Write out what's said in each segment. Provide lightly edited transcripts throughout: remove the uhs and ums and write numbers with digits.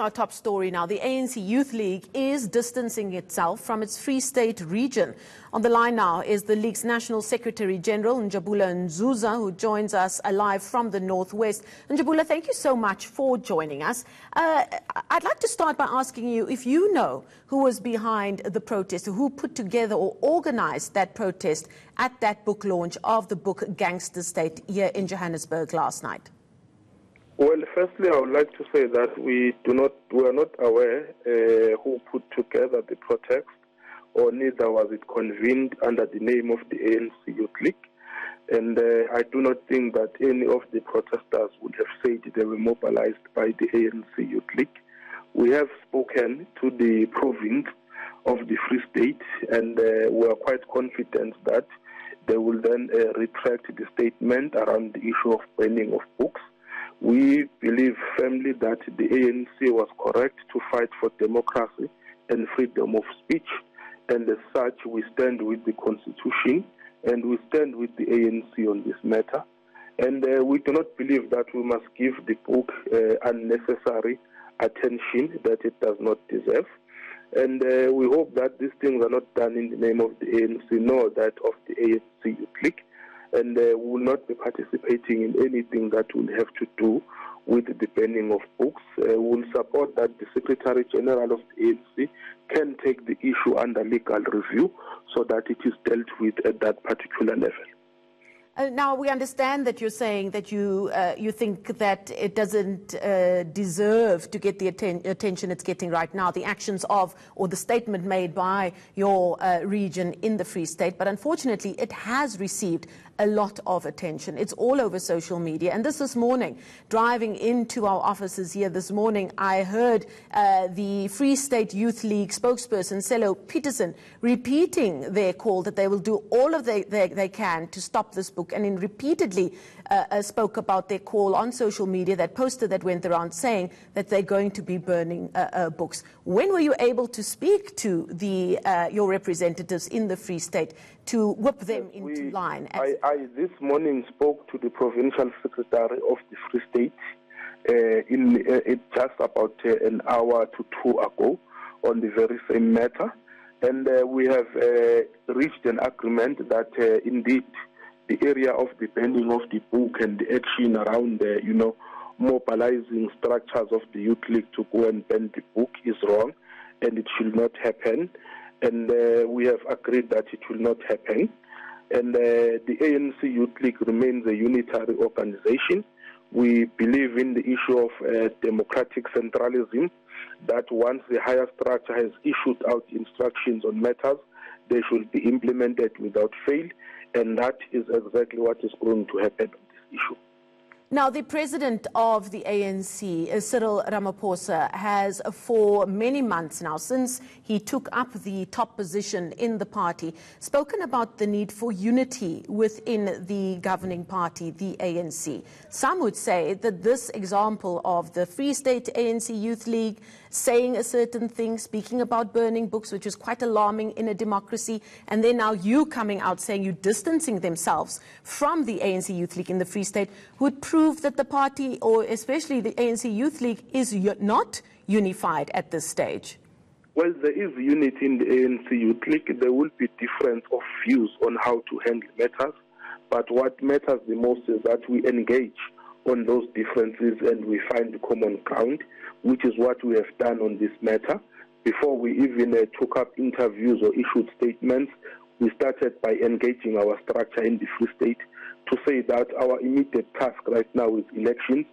our top story now. The ANC Youth League is distancing itself from its Free State region. On the line now is the League's National Secretary General, Njabulo Nzuza, who joins us live from the Northwest. Njabulo, thank you so much for joining us. I'd like to start by asking you if you know who was behind the protest, who put together or organized that protest at that book launch of the book Gangster State here in Johannesburg last night. Well, firstly, I would like to say that we are not aware who put together the protest, or neither was it convened under the name of the ANC Youth League. And I do not think that any of the protesters would have said they were mobilized by the ANC Youth League. We have spoken to the province of the Free State, and we are quite confident that they will then retract the statement around the issue of burning of books. We believe firmly that the ANC was correct to fight for democracy and freedom of speech, and as such we stand with the Constitution and we stand with the ANC on this matter. And we do not believe that we must give the book unnecessary attention that it does not deserve. And we hope that these things are not done in the name of the ANC nor that of the ANC Youth League. And we will not be participating in anything that will have to do with the banning of books. We will support that the Secretary General of the ANC can take the issue under legal review so that it is dealt with at that particular level. Now, we understand that you're saying that you think that it doesn't deserve to get the attention it's getting right now, the actions of or the statement made by your region in the Free State. But unfortunately, it has received a lot of attention. It's all over social media. And this morning, driving into our offices here this morning, I heard the Free State Youth League spokesperson, Sello Peterson, repeating their call that they will do all of they can to stop this book, and repeatedly spoke about their call on social media, that poster that went around saying that they're going to be burning books. When were you able to speak to your representatives in the Free State to whip them into line? I this morning spoke to the Provincial Secretary of the Free State just about an hour to two ago on the very same matter. And we have reached an agreement that indeed the area of the banning of the book and the action around, mobilizing structures of the Youth League to go and ban the book is wrong, and it should not happen. And we have agreed that it will not happen. And the ANC Youth League remains a unitary organization. We believe in the issue of democratic centralism, that once the higher structure has issued out instructions on matters, they should be implemented without fail. And that is exactly what is going to happen on this issue. Now, the president of the ANC, Cyril Ramaphosa, has for many months now, since he took up the top position in the party, spoken about the need for unity within the governing party, the ANC. Some would say that this example of the Free State ANC Youth League saying a certain thing, speaking about burning books, which is quite alarming in a democracy, and then now you coming out saying you're distancing themselves from the ANC Youth League in the Free State, would prove that the party, or especially the ANC Youth League, is not unified at this stage. Well, there is unity in the ANC Youth League. There will be difference of views on how to handle matters, but what matters the most is that we engage on those differences and we find common ground, which is what we have done on this matter. Before we even took up interviews or issued statements, we started by engaging our structure in the Free State to say that our immediate task right now is elections,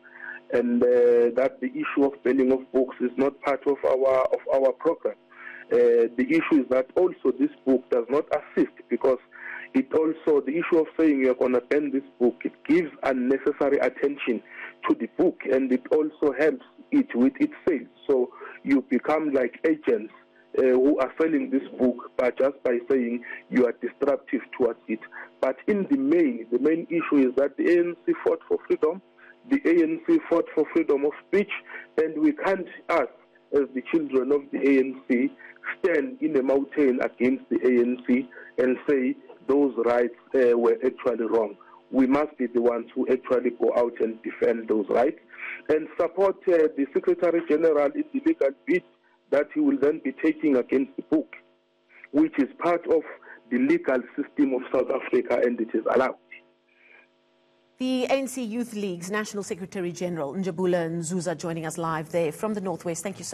and that the issue of banning of books is not part of our program. The issue is that also this book does not assist, because it also, the issue of saying you're going to ban this book, it gives unnecessary attention to the book, and it also helps it with its sales. So you become like agents who are selling this book, but just by saying you are disruptive towards it. But in the main issue is that the ANC fought for freedom, the ANC fought for freedom of speech, and we can't, us as the children of the ANC, stand in a mountain against the ANC and say those rights were actually wrong. We must be the ones who actually go out and defend those rights. and support the Secretary General in the legal bid that he will then be taking against the book, which is part of the legal system of South Africa, and it is allowed. The ANC Youth League's National Secretary General, Njabulo Nzuza, joining us live there from the Northwest. Thank you so much.